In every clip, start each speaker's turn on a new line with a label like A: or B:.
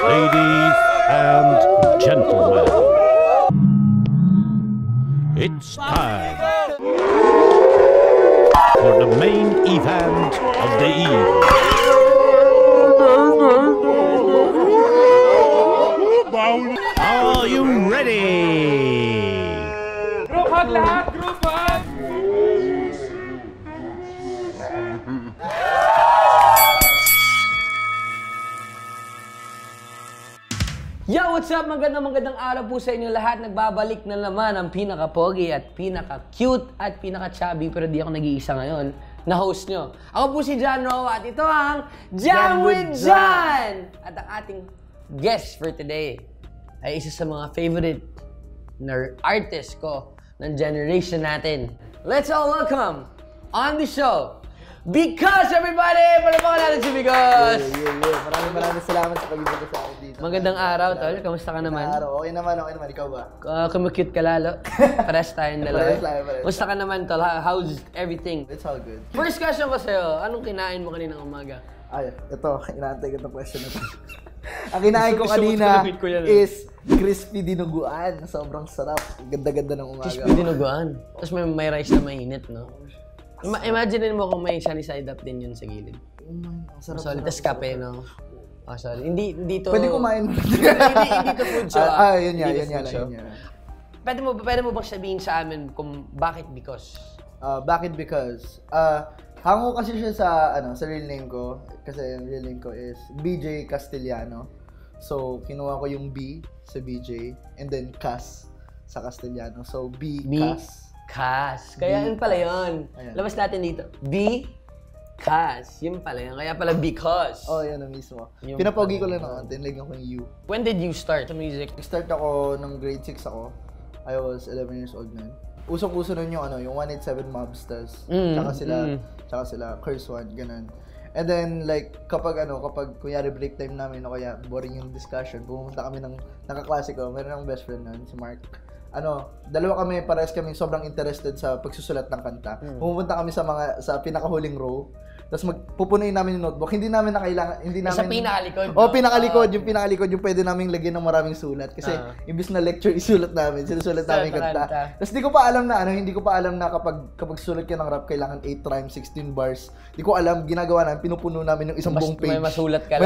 A: Ladies and gentlemen, it's time for the main event of the evening. Are you ready?
B: Group hug lahat! Group hug!
C: Yo, what's up? Magandang araw po sa inyo lahat. Nagbabalik na naman ang pinaka-pogi at pinaka-cute at pinaka-chubby, pero di ako nag-iisa ngayon, na host nyo. Ako po si John Roa at ito ang Jam with John! At ang ating guest for today ay isa sa mga favorite na artist ko ng generation natin. Let's all welcome on the show, Because everybody! Palapakan natin si Because!
D: Maraming salamat sa pag-ibig sa akin dito.
C: Magandang araw, tol. Kamusta ka naman?
D: Okay naman. Ikaw ba?
C: Kumukute ka lalo. Pares tayong dalawa.
D: Pares.
C: Kamusta ka naman, tol? How's everything?
D: It's all good.
C: First question ko sa'yo, anong kinain mo kaninang umaga?
D: Ay, ito. Inaantay ko itong question na ito. Ang kinain ko kanina is crispy dinuguan. Sobrang sarap. Ganda-ganda ng umaga.
C: Crispy dinuguan. Tapos may rice na mainit, no? Imagine mo kung may sunny side up din yun sa gilid.
D: Ang sarap.
C: Solid. Tapos kape, no? Oh, sorry. Hindi to...
D: Pwede kumain mo.
C: hindi to food show.
D: Yun yan.
C: Pwede mo bang sabihin sa amin kung bakit Because?
D: Bakit Because? Hango kasi siya sa real name ko. Kasi yung real name ko is BJ Castellano. So, kinuha ko yung B sa BJ and then Cas sa Castellano. So,
C: Cas. Kaya yun pala yun.
D: Ayan.
C: Labas natin dito. Cas. Yun pala yun. Kaya pala Because.
D: Oh, yan na mismo. Pinapogi ko lang naman. Tinlagyan ko yung U.
C: When did you start sa music?
D: Nag-start ako nung grade 6 ako. I was 11 years old nun. Usong-uso nun yung 187 Mobsters. Tsaka sila Curse One, ganun. And then, like, kapag kunyari break time namin o kaya boring yung discussion, pumunta kami ng nakaklase ko. Meron akong best friend nun, si Mark. Dalawa kami, parehas kami sobrang interested sa pagsusulat ng kanta. Pumunta kami sa pinakahuling row. Tapos pupunuin namin yung notebook. Hindi namin na kailangan,
C: Sa pinakalikod.
D: Oh, yung pinakalikod, yung pwede naming lagyan ng maraming sulat. Kasi imbis na lecture, isulat namin. Sinusulat namin yung kanta. Tapos hindi ko pa alam na kapag sulat ka ng rap, kailangan 8 rhymes, 16 bars. Hindi ko alam, ginagawa namin, pinupuno namin yung isang buong page.
C: May masulat ka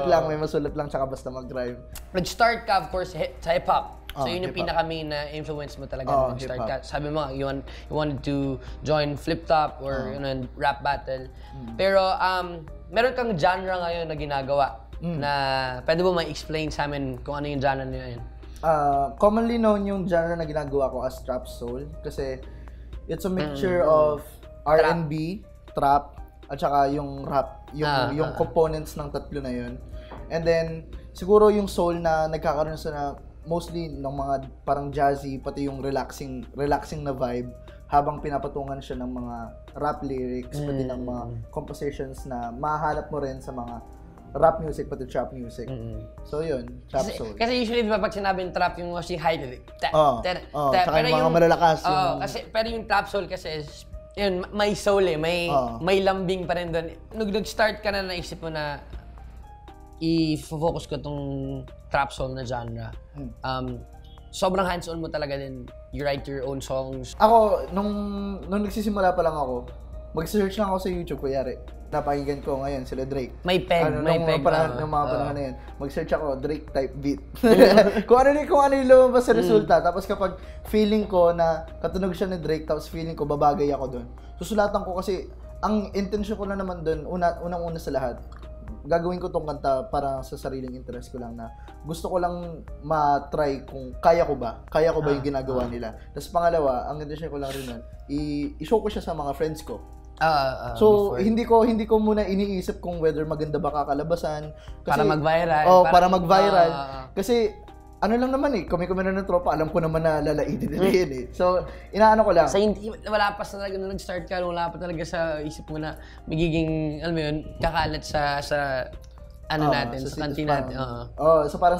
C: lang.
D: May masulat lang, tsaka basta mag-rhyme.
C: Nag-start ka, of course, sa hip-hop. So yun yung pinaka-main na influence mo talaga nag-start ka. Sabi mo, you wanted to join Flip Top or rap battle. Pero meron kang genre ngayon na ginagawa na pwede mo ma-explain sa amin kung ano yung genre na yun?
D: Commonly known yung genre na ginagawa ko as trap soul kasi it's a mixture of R&B, trap, at saka yung rap, yung components ng tatlo na yun. And then siguro yung soul na nagkakaroon sa na mostly ng mga parang jazzy, pati yung relaxing na vibe habang pinapatungan siya ng mga rap lyrics, pati ng mga compositions na mahanap mo rin sa mga rap music, pati trap music. So yun, trap soul.
C: Kasi usually diba pag sinabing trap yung mostly high lyric.
D: Tsaka yung mga malalakas.
C: Pero yung trap soul kasi yun, may soul may lambing pa rin doon. Nung nag-start ka na, naisip mo na i-focus ko tong trap soul na genre. Sobrang hands-on mo talaga din. You write your own songs.
D: Ako, nung nagsisimula pa lang ako, mag-search lang ako sa YouTube, kuyari. Napakinggan ko ngayon sila Drake.
C: May peg.
D: Nung mga panahon na yan. Mag-search ako, Drake type beat. kung ano yung lumabas sa resulta. Tapos kapag feeling ko na katunog siya ni Drake, tapos feeling ko babagay ako doon. Susulatan ko kasi, ang intention ko na naman doon, unang-una sa lahat, gagawin ko tong kanta para sa sariling interest ko lang na gusto ko lang ma-try kung kaya ko ba yung ginagawa nila. Tapos pangalawa, ang intention ko lang rin nun, i-show ko siya sa mga friends ko. So, before. hindi ko muna iniisip kung whether maganda ba kakalabasan. Kasi,
C: para mag-viral.
D: Para mag-viral. Kasi, ano lang naman kami na ng tropa, alam ko naman na lalaitin nila yun So, inaano ko lang.
C: Sa wala pa talaga na nag-start ka, wala pa talaga sa isip mo na magiging, alam mo yun, kakalat sa natin, sa country natin.
D: So parang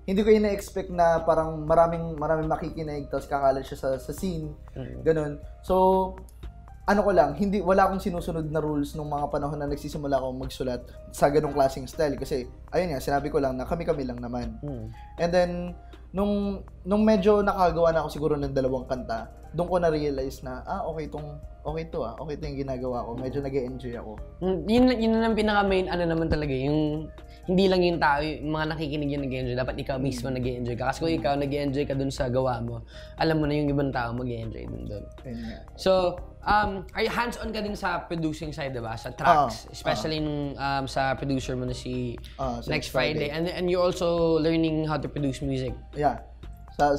D: hindi ko ina-expect na parang maraming makikinig tapos kakalat siya sa scene. Ganun. So, ano ko lang, wala akong sinusunod na rules nung mga panahon na nagsisimula akong magsulat sa ganung klaseng style kasi ayun nga, sinabi ko lang na kami-kami lang naman. And then nung medyo nakagawa na ako siguro ng 2 kanta, doon ko na-realize na okay to yung ginagawa ko. Medyo nag-e-enjoy ako.
C: Yun na ang pinaka-main naman talaga, yung hindi lang yung tao, yung mga nakikinig yung nag-e-enjoy. Dapat ikaw mismo nag-e-enjoy ka. Kasi kung ikaw nag-e-enjoy ka dun sa gawa mo, alam mo na yung ibang tao mag-e-enjoy din dun. So, are you hands-on ka din sa producing side, diba? Sa tracks. Especially nung sa producer mo na si Next Friday. And you're also learning how to produce music.
D: Yeah. Sa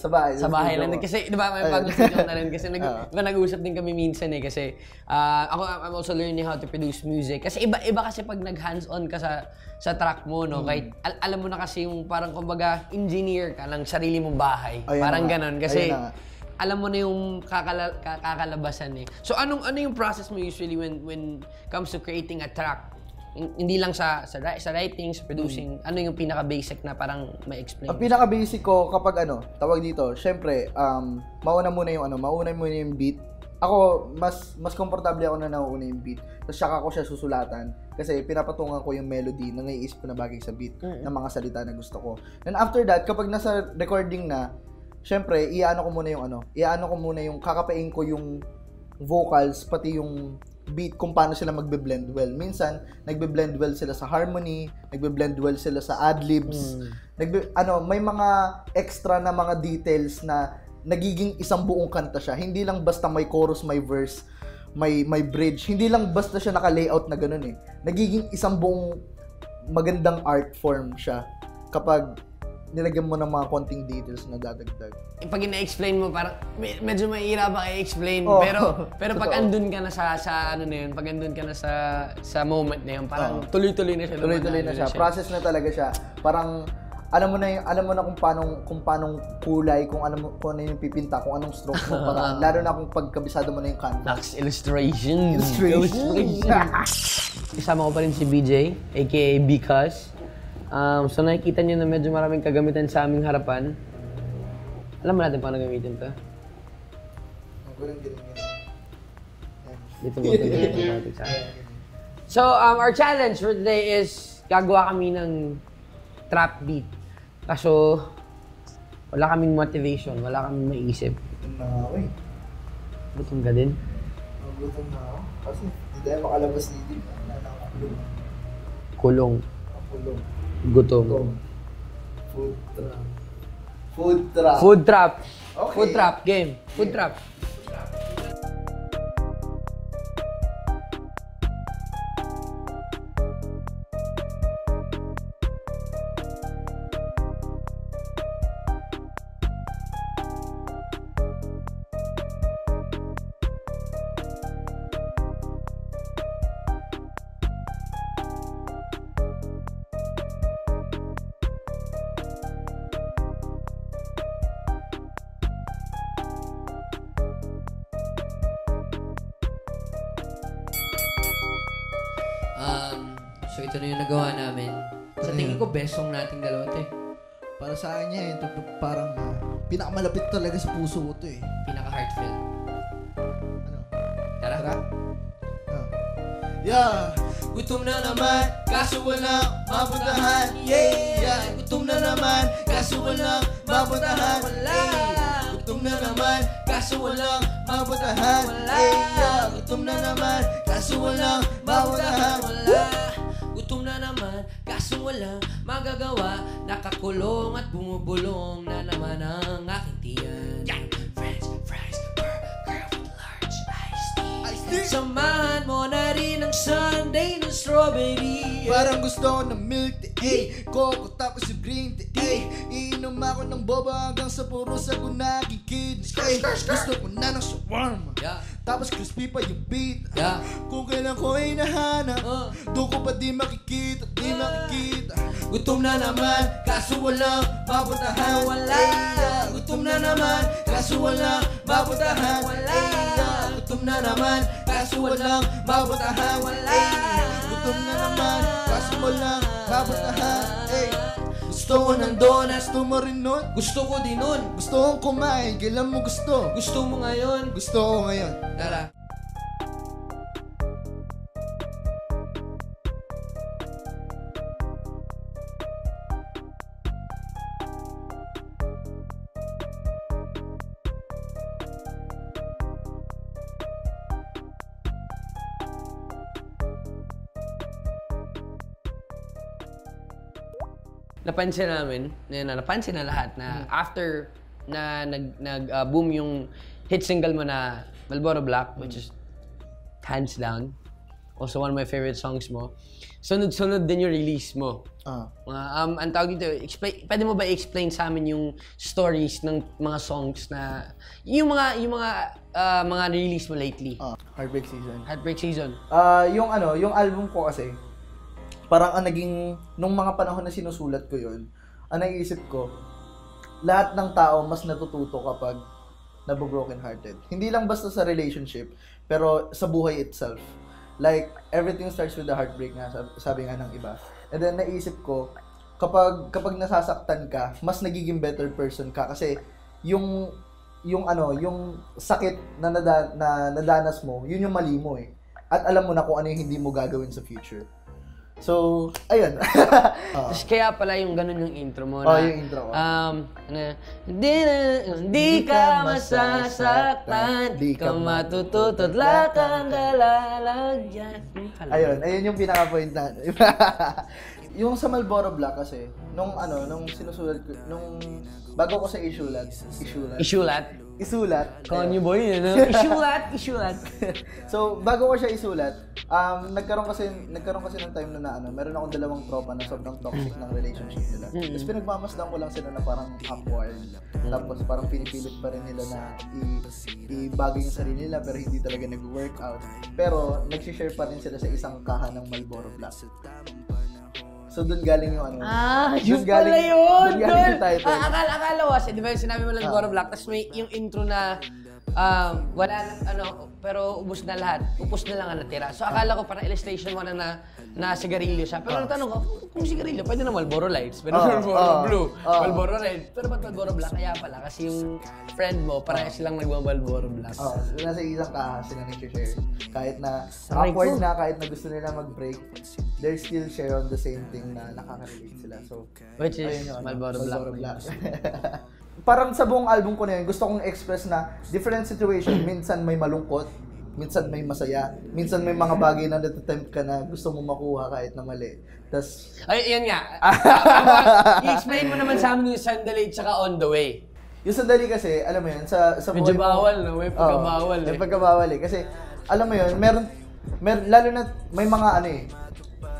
D: bahay.
C: Sa bahay lang din. Kasi, di ba, may pag-studio na rin. Kasi nag-uusap din kami minsan Kasi I'm also learning how to produce music. Kasi iba kasi pag nag-hands-on ka sa track mo, no? Kahit alam mo na kasi yung parang kumbaga engineer ka ng sarili mong bahay. Parang ganon. Kasi alam mo na yung kakalabasan So, ano yung process mo usually when comes to creating a track? Hindi lang sa writing, sa producing, ano yung pinaka-basic na parang may explain?
D: Ang pinaka-basic ko kapag tawag dito, syempre, mauna muna yung beat. Ako, mas komportable ako na nauuna yung beat. Tapos saka ko siya susulatan. Kasi pinapatungan ko yung melody na naiisip ko na bagay sa beat, ng mga salita na gusto ko. And after that, kapag nasa recording na, syempre, iano ko muna yung kakapain ko yung vocals, pati yung beat kung paano sila magbe-blend well. Minsan, nagbe-blend well sila sa harmony, nagbe-blend well sila sa ad-libs. May mga extra na mga details na nagiging isang buong kanta siya. Hindi lang basta may chorus, may verse, may bridge. Hindi lang basta siya naka-layout na ganun Nagiging isang buong magandang art form siya kapag nilagyan mo ng mga konting details na dadagdag.
C: Pag ina-explain mo, parang medyo mahirap ba i-explain. Pero pag andun ka na sa ano na yun, pag andun ka na sa moment na yun, parang tuloy-tuloy na siya.
D: Tuloy-tuloy na siya. Process na talaga siya. Parang alam mo na kung paano kulay, kung ano yung pipinta, kung anong stroke mo, parang lalo na kung pagkabisado mo na yung canvas.
C: Next illustration. Isama ko pa rin si BJ, aka Because. So nakikita niyo na medyo maraming kagamitan sa aming harapan. Alam mo natin paano gamitin to? Dito mo ito natin sa akin. So, our challenge for today is gagawa kami ng trap beat. Kaso, wala kaming motivation, wala kaming maisip.
D: Gutom na ako
C: Gutom ka din?
D: Gutom na ako. Kasi hindi tayo makalabas dito.
C: Kulong.
D: Kulong.
C: Gutom.
D: Food trap. Food trap.
C: Food trap.
D: Okay.
C: Food trap game. Food trap.
E: So ito na yung nagawa namin. Sa tingin ko, best song nating dalawa to
F: Para sa akin yan, ito parang pinakamalapit talaga sa puso ko to
E: Pinaka-heartfelt.
F: Ano?
E: Tara.
F: Yeah! Gutom na naman, kaso walang mapuntahan. Yeah! Gutom na naman, kaso walang mapuntahan. Yeah! Gutom na naman, kaso walang mapuntahan. Yeah! Gutom na naman, kaso walang mapuntahan.
E: Gutom na naman, kaso walang magagawa. Nakakulong at bumubulong na naman ang aking tiyan. French fries, burger with large iced tea. Samahan mo na rin ang strawberry.
F: Parang gusto ko ng milk tea, coco tapos yung green tea. Iinom ako ng boba hanggang sa puros ako nakikid. Gusto ko na ng shawarma, tapos crispy pa yung beat. Kung kailan ko ay nahanap, doon ko pa di makikita, Gutom na naman, kaso walang maputahan. Gutom na naman, kaso walang maputahan. Gutom na naman, kaso walang maputahan. Gutom na naman, kaso walang maputahan. Gusto ko ng donuts, gusto mo rin nun?
E: Gusto ko din nun.
F: Gusto kong kumain, kailan mo gusto?
E: Gusto mo ngayon?
F: Gusto ko ngayon.
E: Tara.
C: Napansin namin, napansin na lahat na after na nag-boom yung hit single mo na Marlboro Black, which is hands down, also one of my favorite songs mo, sunod-sunod din yung release mo. Ang tawag dito, pwede mo ba i-explain sa amin yung stories ng mga songs na, yung mga release mo lately?
D: Heartbreak Season.
C: Heartbreak Season.
D: Yung album ko kasi, parang naging, nung mga panahon na sinusulat ko yun, ang naisip ko, lahat ng tao mas natututo kapag nabo-broken hearted. Hindi lang basta sa relationship, pero sa buhay itself. Like, everything starts with the heartbreak nga, sabi nga ng iba. And then naisip ko, kapag nasasaktan ka, mas nagiging better person ka kasi yung sakit na nadanas mo, yun yung mali mo eh. At alam mo na kung ano yung hindi mo gagawin sa future. So, ayun.
C: Tapos kaya pala yung ganun yung intro mo na,
D: yung intro ko.
C: Di ka masasaktan, di ka matututo, wala kang kalalagyan.
D: Ayun yung pinaka-point na. Yung sa Marlboro Black kasi, nung sinusulat ko, bago ko sa isulat.
C: Konyo boy, isulat.
D: So, bago ko siya isulat, nagkaroon kasi ng time na meron akong dalawang tropa na sobrang toxic ng relationship nila. Tapos pinagmamasdan ko lang sila na parang awkward. Tapos parang pinipilit pa rin nila na ibagay yung sarili nila pero hindi talaga nag-work out. Pero nagsishare pa rin sila sa isang kaha ng Marlboro Black. So, doon galing yung
C: yun pala yun!
D: Doon galing yung title.
C: Akala ko kasi, di ba sinabi mo lang Marlboro Black, tapos may yung intro na wala na, pero ubos na lahat. Upos na lang ang natira. So, akala ko parang illustration mo na sigarilyo siya. Pero natanong ko, kung sigarilyo, pwede na Marlboro Lights. Pero Marlboro Blue, Marlboro Red. Pero ba't Marlboro Black? Kaya pala, kasi yung friend mo, parang silang nagwa-Marlboro Black.
D: Nasa isang kaha sila nag-share. Kahit na awkward na, kahit na gusto nila mag-break, they still share on the same thing na nakaka-relate sila. So,
C: which is Marlboro Black.
D: Parang sa buong album ko na yun, gusto kong express na different situation. Minsan may malungkot, minsan may masaya, minsan may mga bagay na natatempt ka na gusto mo makuha kahit na mali. Tas,
C: yan nga. I-explain mo naman sa amin yung Sandali tsaka On The Way.
D: Yung Sandali kasi, alam mo yun, sa buhay
C: medyo bawal, no? May pagkabawal
D: May pagkabawal eh. Kasi, alam mo yun, meron lalo na may mga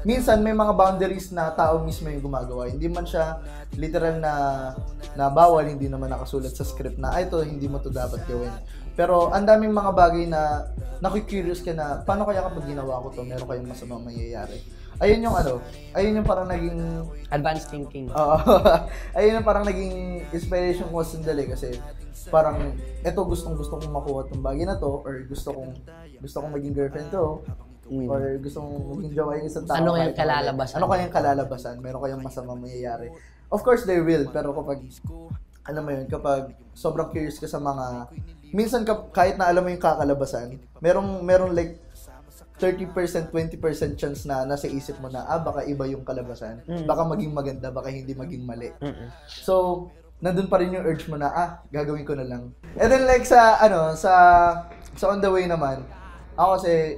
D: minsan may mga boundaries na tao mismo yung gumagawa. Hindi man siya literal na bawal, hindi naman nakasulat sa script na ito, hindi mo to dapat gawin. Pero ang daming mga bagay na naku-curious ka na, paano kaya kapag ginawa ko to, meron kayong masamang mangyayari. Ayun yung parang naging
C: advanced thinking.
D: Ayun yung parang naging inspiration ko sa Sandali kasi parang eto gusto kong makuha tong bagay na to or gusto kong maging girlfriend to. Or gusto mong maging jowa yung isang tao.
C: Ano kayang kalalabasan?
D: Ano kayang kalalabasan? Meron kayang masamang mangyayari. Of course, there will. Pero kapag, alam mo yun, kapag sobrang curious ka sa mga, minsan kahit na alam mo yung kakalabasan, merong like 30%, 20% chance na nasa isip mo na, baka iba yung kalabasan. Baka maging maganda, baka hindi maging mali. So, nandun pa rin yung urge mo na, gagawin ko na lang. And then like sa On The Way naman, ako kasi,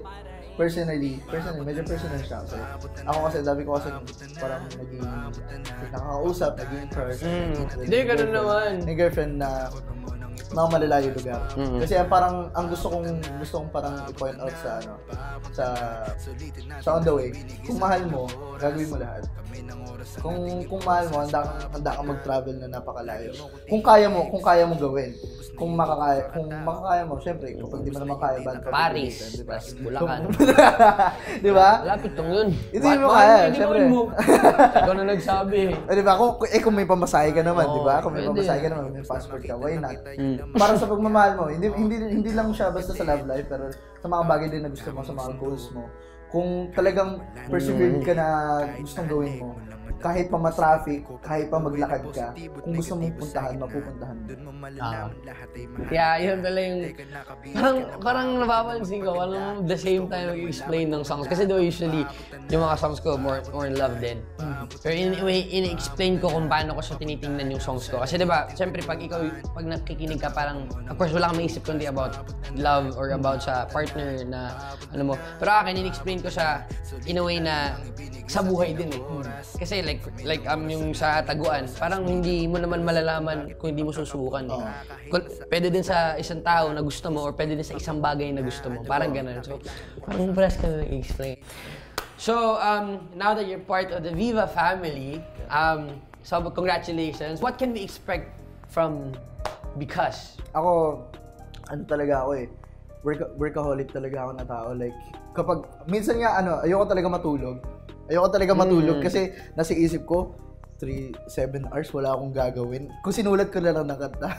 D: personally, medyo personal siya kasi. Ako kasi, dami ko kasi parang naging nakakausap, naging crush.
C: Hindi, ganun naman.
D: May girlfriend na mga malalayong lugar. Kasi parang ang gusto kong parang i-point out sa on the way. Kung mahal mo, gagawin mo lahat. Kung mahal mo, handa kang mag-travel na napakalayo. Kung kaya mo gawin. Kung makakaya mo, syempre, kapag di mo naman kaya,
C: Paris,
D: diba?
C: Bulacan.
D: Di ba?
C: Lapit lang yun.
D: Hindi mo kaya, syempre.
C: Ikaw na nagsabi.
D: Di ba? Kung may pamasahe ka naman, di ba? Kung may pamasahe ka naman, may passport ka, why not? Para sa pagmamahal mo, hindi lang siya basta sa love life, pero sa mga bagay din na gusto mo, sa mga goals mo. Kung talagang persevered ka na gustong gawin mo, kahit pa ma-traffic, kahit pa maglakad ka, kung gusto mong puntahan, mapupuntahan mo.
C: Kaya yun pala yung, parang napapansin ko, the same time i-explain ng songs. Kasi though usually, yung mga songs ko, more love din. Pero in-explain ko kung paano ko siya tinitingnan yung songs ko. Kasi diba, syempre pag nakikinig ka, parang, of course, wala kang maisip kundi about love or about sa partner na, ano mo. Pero akin, in-explain ko siya in a way na sa buhay din eh. Kasi like yung sa taguan, parang hindi mo naman malalaman kung hindi mo susubukan eh. Pwede din sa isang tao na gusto mo or pwede din sa isang bagay na gusto mo. Parang ganun. So, parang blessed ka na i-explain. So, now that you're part of the Viva family, so congratulations. What can we expect from Because?
D: Ako, ano talaga ako eh. Workaholic talaga ako na tao. Like, kapag, minsan nga, ayoko talaga matulog. Kasi nasa isip ko, 7 hours wala akong gagawin. Kung sinulat ko na lang ng kanta.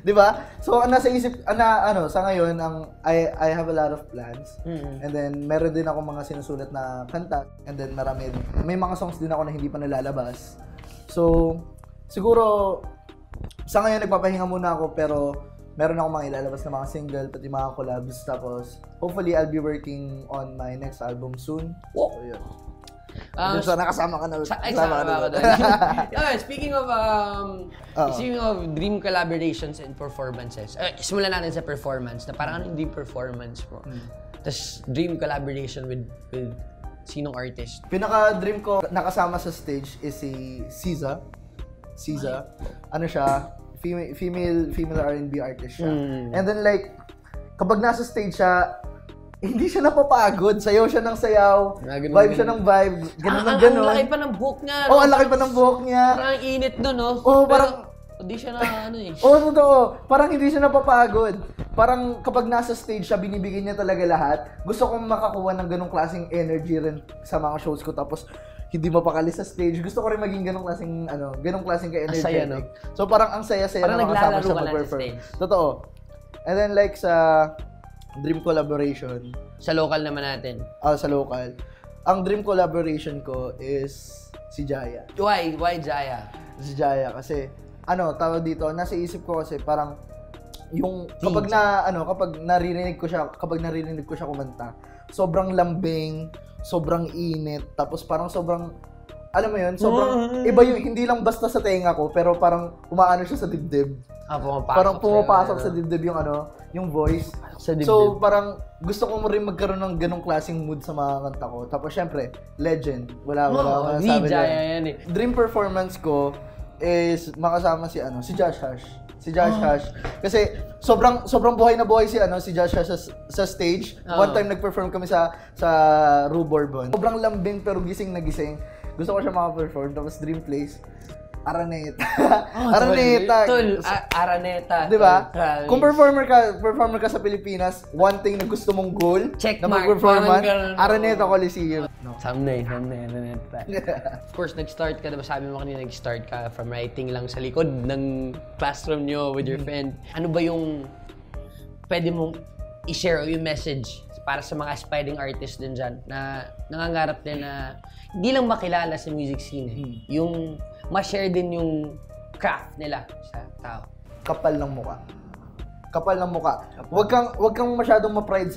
D: Di ba? So, nasa isip, sa ngayon, I have a lot of plans. And then, meron din ako mga sinusulat na kanta. And then, may mga songs din ako na hindi pa nalalabas. So, siguro, sa ngayon, nagpapahinga muna ako, pero meron ako mga ilalabas na mga single, pati mga collabs. Tapos, hopefully, I'll be working on my next album soon. So, yun. So, nakasama ka na.
C: Kasama ako doon. Speaking of dream collaborations and performances, simulan natin sa performance, na parang ano yung dream performance mo? Tapos, dream collaboration with sinong artist?
D: Pinaka-dream ko nakasama sa stage is si Siza. Ano siya? Female R&B artist siya. And then like, kapag nasa stage siya, hindi siya napapagod. Sayaw siya ng sayaw. Vibe siya ng vibe. Ganun.
C: Ang laki pa ng buhok niya.
D: Ang laki pa ng buhok niya.
C: Parang ang init doon, no?
D: Parang
C: hindi siya na eh.
D: Totoo. Parang hindi siya napapagod. Parang kapag nasa stage siya, binibigyan niya talaga lahat. Gusto kong makakuha ng ganung klaseng energy rin sa mga shows ko. Tapos, hindi mapakali sa stage. Gusto ko rin maging ganung klaseng ka-energetic.
C: Saya, no?
D: So, parang ang saya-saya
C: na
D: makasama
C: sa
D: sa mag-perform. Totoo. And then, like, sa dream collaboration.
C: Sa local naman natin.
D: Sa local. Ang dream collaboration ko is si Jaya.
C: Why Jaya?
D: Si Jaya kasi, tawag dito, nasa isip ko kasi parang, yung, kapag naririnig ko siya kumanta, sobrang lambing, sobrang init, tapos parang sobrang, alam mo yun, sobrang, iba yun, hindi lang basta sa tenga ko, pero parang umaano siya sa dibdib. Parang pumapasok sa dibdib yung voice. So, parang gusto ko rin magkaroon ng ganong klaseng mood sa mga kanta ko. Tapos, syempre, legend. Wala masabi
C: yan eh.
D: Dream performance ko is makasama si Josh Hush. Kasi sobrang buhay na buhay si Josh Hush sa stage. One time nag-perform kami sa Rue Bourbon. Sobrang lambing pero gising na gising. Gusto ko siya maka-perform. Tapos Dream Place, Araneta.
C: Araneta.
D: Diba? Kung performer ka sa Pilipinas, one thing na gusto mong goal
C: check
D: na mag-performan, Araneta Coliseum.
C: Someday, Araneta. Of course, nag-start ka, diba sabi mo kanina, nag-start ka from writing lang sa likod ng classroom nyo with your friend. Ano ba yung pwede mong i-share o yung message para sa mga aspiring artists din dyan na nangangarap din na hindi lang makilala sa music scene, yung ma-share din yung craft nila sa tao.
D: Kapal ng muka. Huwag kang masyadong ma-pride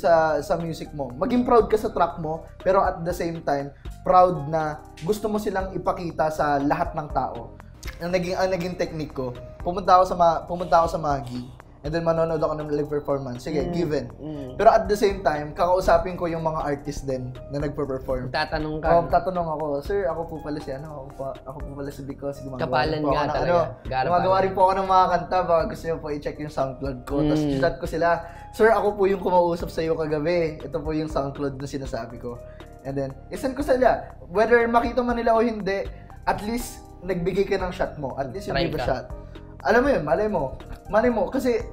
D: sa music mo. Maging proud ka sa track mo, pero at the same time, proud na gusto mo silang ipakita sa lahat ng tao. Ang naging technique ko, pumunta ako sa Maggie, and then manonood ako ng live performance. Sige, given. Pero at the same time, kakausapin ko yung mga artist din na nagpe-perform.
C: Tatanong ka.
D: Tatanong ako, sir, ako po pala si ako po pala si Because.
C: Kapalan nga talaga.
D: Gumagawa rin po ako ng mga kanta, baka gusto nyo po i-check yung SoundCloud ko. Tapos chat ko sila, sir, ako po yung kumausap sa iyo kagabi. Ito po yung SoundCloud na sinasabi ko. And then, isend ko sila. Whether makita man nila o hindi, at least nagbigay ka ng shot mo. At least you give a shot. Alam mo yun, malay mo. Kasi,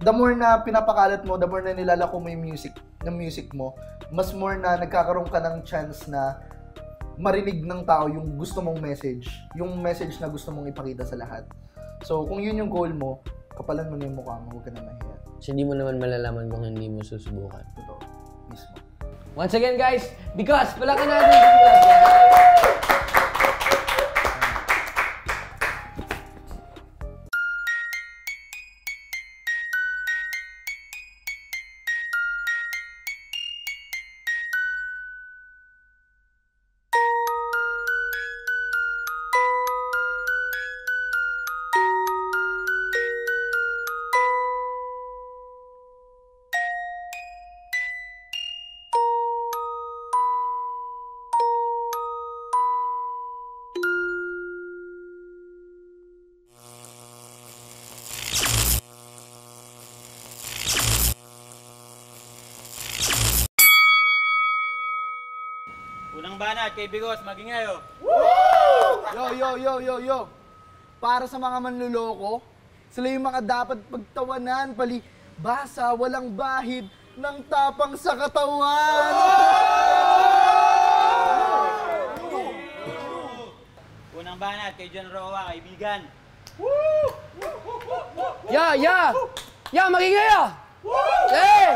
D: the more na pinapakalat mo, the more na nilalako mo yung music mo, mas more na nagkakaroon ka ng chance na marinig ng tao yung gusto mong message. Yung message na gusto mong ipakita sa lahat. So, kung yun yung goal mo, kapalan mo na yung mukha mo, huwag ka na mahiya.
C: So, hindi mo naman malalaman kung hindi mo susubukan.
D: Totoo. Mismo.
C: Once again, guys, Because, palakin natin si Because.
B: Unang banat kay Bigos, magingay oh.
F: Yo. Para sa mga manluloko, sila yung mga dapat pagtawanan, palibasa, walang bahid, ng tapang sa katawan.
B: Unang banat kay John Roa, kaibigan.
C: Yeah, magingay ah! Hey!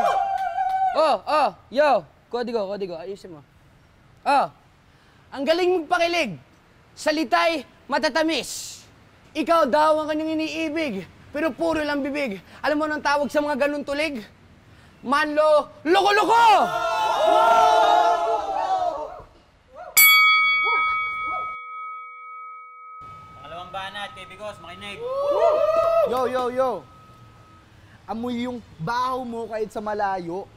C: Yo! Kodigo, ayusin mo. Ang galing magpakilig. Salita'y matatamis. Ikaw daw ang kanyang iniibig, pero puro lang bibig. Alam mo nang tawag sa mga ganun tulig? Manlo, loko-loko!
B: Pangalawang banat kay Bigos, makinig.
F: Yo. Amoy yung baho mo kahit sa malayo.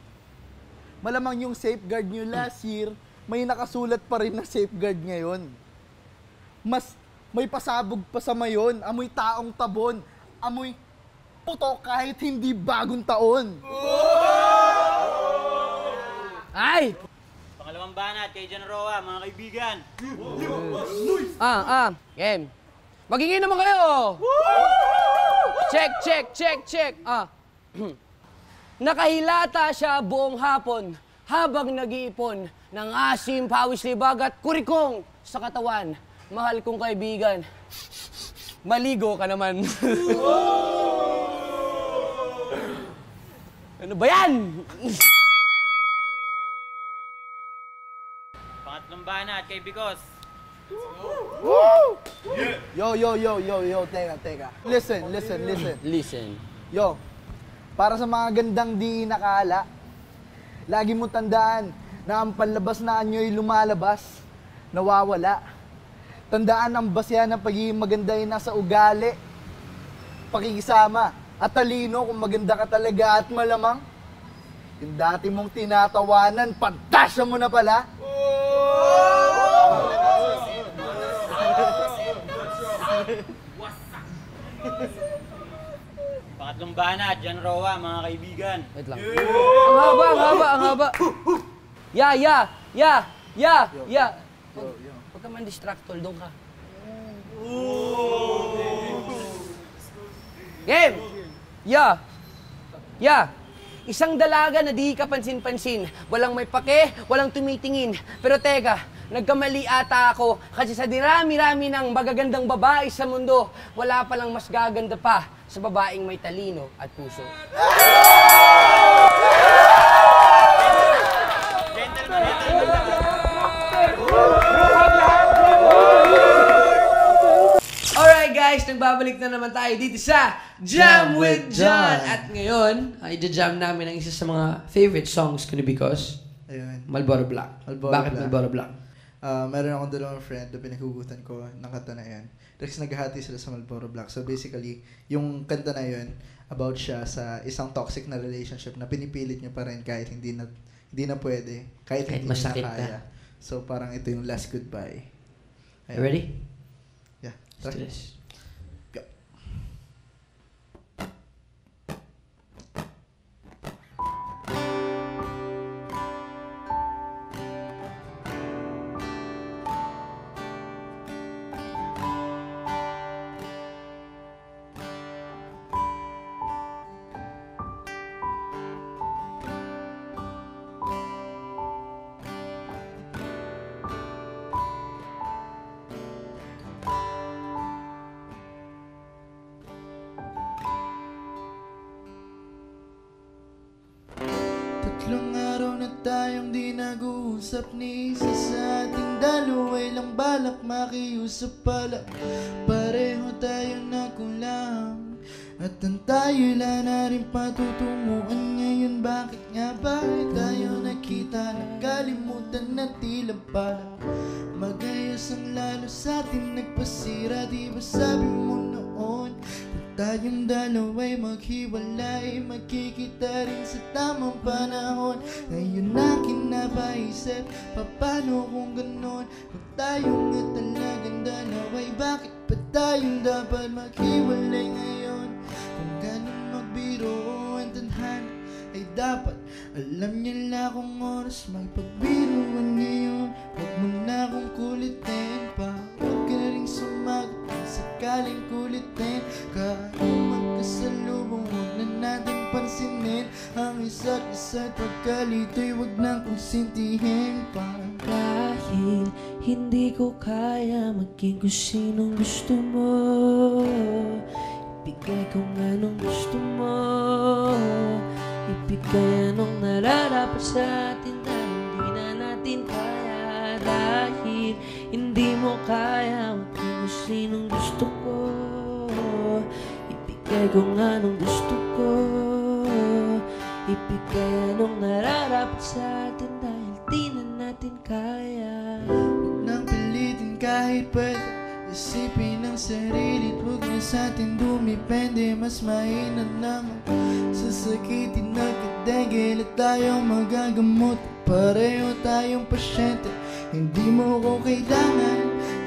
F: Malamang yung safeguard nyo last year, may nakasulat pa rin na safeguard ngayon. Mas may pasabog pa sa mayon, amoy taong tabon, amoy puto kahit hindi bagong taon.
C: Ay!
B: Pangalawang banat kay John Roa, mga kaibigan.
C: Game. Magingay naman kayo! Check. Nakahilata siya buong hapon habang nag-iipon ng asim, pawis, libag at kurikong sa katawan. Mahal kong kaibigan, maligo ka naman. Ano ba yan?
B: Pangatlong banat kay Bigos.
F: Yo, teka. Listen. Yo, para sa mga gandang di nakala, lagi mo tandaan na ang panlabas na anyo'y lumalabas, nawawala. Tandaan ang basya ng pagiging maganda ay nasa ugali, pakikisama, at talino kung maganda ka talaga at malamang. Yung dati mong tinatawanan, pantasya mo na pala.
B: Pangatlong banat, John Roa, mga kaibigan.
C: Wait lang. Ang haba. Yeah. Huwag ka man distractol, doon ka. Game! Yeah. Isang dalaga na di ka pansin-pansin. Walang may pake, walang tumitingin. Pero teka, nagkamali ata ako kasi sa dirami-rami ng magagandang babae sa mundo, wala palang mas gaganda pa sa babaeng may talino at puso. Alright guys, nagbabalik na naman tayo dito sa Jam with John. At ngayon, ay jam namin ang isa sa mga favorite songs ko ni Because.
D: Ayun.
C: Marlboro Black. Bakit Marlboro Black?
D: Meron akong dalawang friend na pinaghugutan ko ng kanta na yan. Tapos naghahati sila sa Marlboro Black. So basically, yung kanta na yun, about siya sa isang toxic na relationship na pinipilit niya pa rin kahit hindi na pwede, kahit hindi niya
E: masakit
D: kaya. So parang ito yung last goodbye.
E: You ready?
D: Yeah.
E: Let's do this.
D: Go.
F: Tatlong araw na tayong di nag-uusap, ni isa sa ating dalawa'y lang balak makiusap pala. Pareho tayo na kulang at ang tayo na rin patutunguhan ngayon. Bakit nga ba tayo nakita, nakalimutan na tila pala magayos ang lalo sa atin nagpasira? Di ba sabi mo noon tayong dalawa'y maghiwalay, magkikita rin sa tamang panahon? Ngayon akin napaisip, paano kung ganon? Kung tayong nga talagang dalawa'y bakit pa tayong dapat maghiwalay ngayon? Kung ganon magbiro ang tadhana ay dapat alam niya na kung oras magpagbiruan ngayon. Huwag mo na akong kulitin pa, huwag ka na rin sumagot kung sakaling kulitin. Kahit magkasalubong, huwag na natin pansinin ang isa't isa't pagkalito'y huwag na konsintihin pa.
E: Dahil hindi ko kaya maging kung sinong gusto mo, ibigay ko nga nung gusto mo, ibigay anong nararapat sa atin dahil hindi na natin kaya. Dahil hindi mo kaya maging kung sinong gusto ko, ibigay ko nga nung gusto ko, ibigay anong nararapat sa atin dahil di na natin kaya.
F: Huwag nang pilitin kahit pwede, isipin ang sarili at huwag na sa atin dumipende. Mas mahina naman sasakitin na kadegil at tayo magagamot. Pareho tayong pasyente, hindi mo ko kailangan.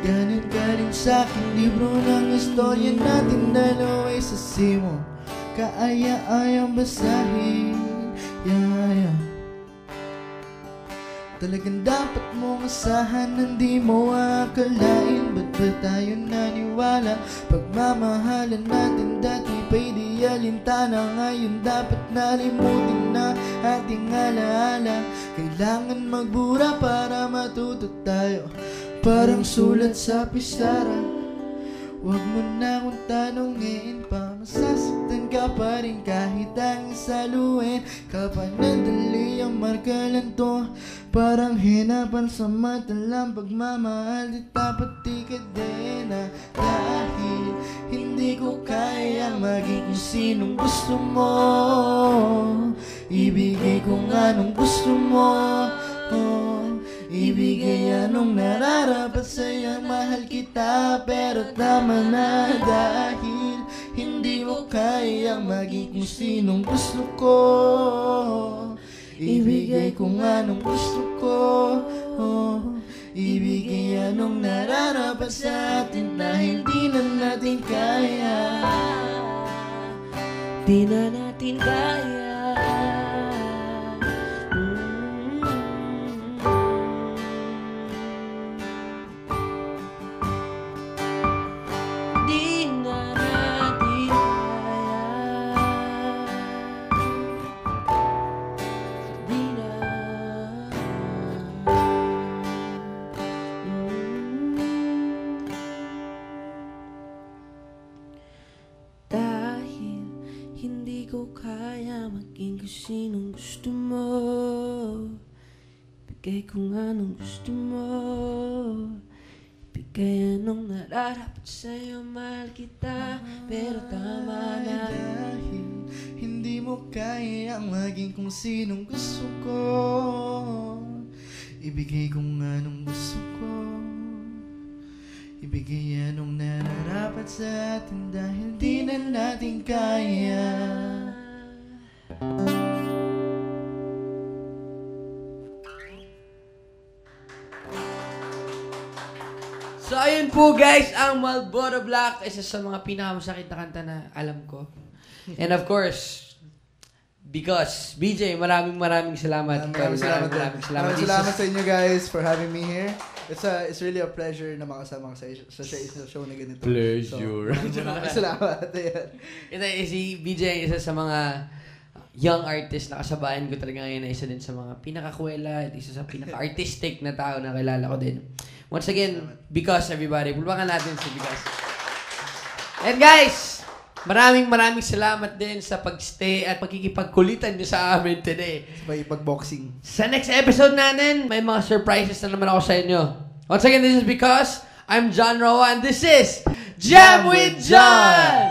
F: Ganun ka rin sa'kin, libro ng istorya natin dalawa'y sa simo. Kaaya-ayang basahin, yeah. Talagang dapat mong asahan, hindi mo akalain. Ba't ba tayo naniwala? Pagmamahalan natin dati pa'y di alintana. Ngayon dapat nalimutin na ating alaala. Kailangan magbura para matuto tayo, parang sulat sa pissarra. Huwag mo na akong tanongin pa, masasaktan ka pa rin kahit ang isaluin. Kapanandali ang marka lang to, parang hinapan sa mata lang. Pagmamahal di dapat di ka din na, dahil hindi ko kaya maging kung sinong gusto mo. Ibigay ko nga nung gusto mo, ibigay anong nararapat sa'yo. Mahal kita pero tama na, dahil hindi mo kaya maging kung sinong gusto ko. Ibigay ko nga nung gusto ko, ibigay anong nararapat sa atin dahil di na natin kaya.
E: Di na natin kaya. Di na natin kaya. Di na. Dahil hindi ko kaya maging kung sinong gusto mo, ibigay ko nga nung gusto mo, ibigay anong nararapat sa'yo. Mahal kita pero tama na.
F: Dahil hindi mo kaya maging kung sinong gusto ko, ibigay ko nga nung gusto ko, ibigay anong nararapat sa atin dahil di na natin kaya.
E: po guys, ang Marlboro Black, isa sa mga pinakamasakit na kanta na alam ko. And of course, because BJ, maraming salamat.
F: Maraming salamat sa inyo guys for having me here. It's really a pleasure na makasama ka sa show na ganito.
C: Pleasure.
F: So, maraming salamat. Ayan.
E: Ito, si BJ, isa sa mga young artist na kasabayan ko talaga ngayon, na isa din sa mga pinakakuwela at isa sa pinaka-artistic na tao na kilala ko din. Once again, because everybody, pulpakan natin si Because. And guys, maraming salamat din sa pagstay at pagkikipagkulitan nyo sa amin today.
F: May pag-boxing.
E: Sa next episode natin, may mga surprises na naman ako sa inyo. Once again, this is Because. I'm John Roa and this is Jam with John!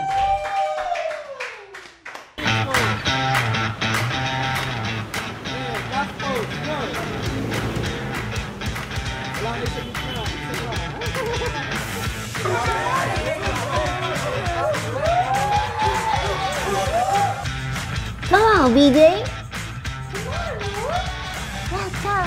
G: Come on, BJ.
H: Let's go.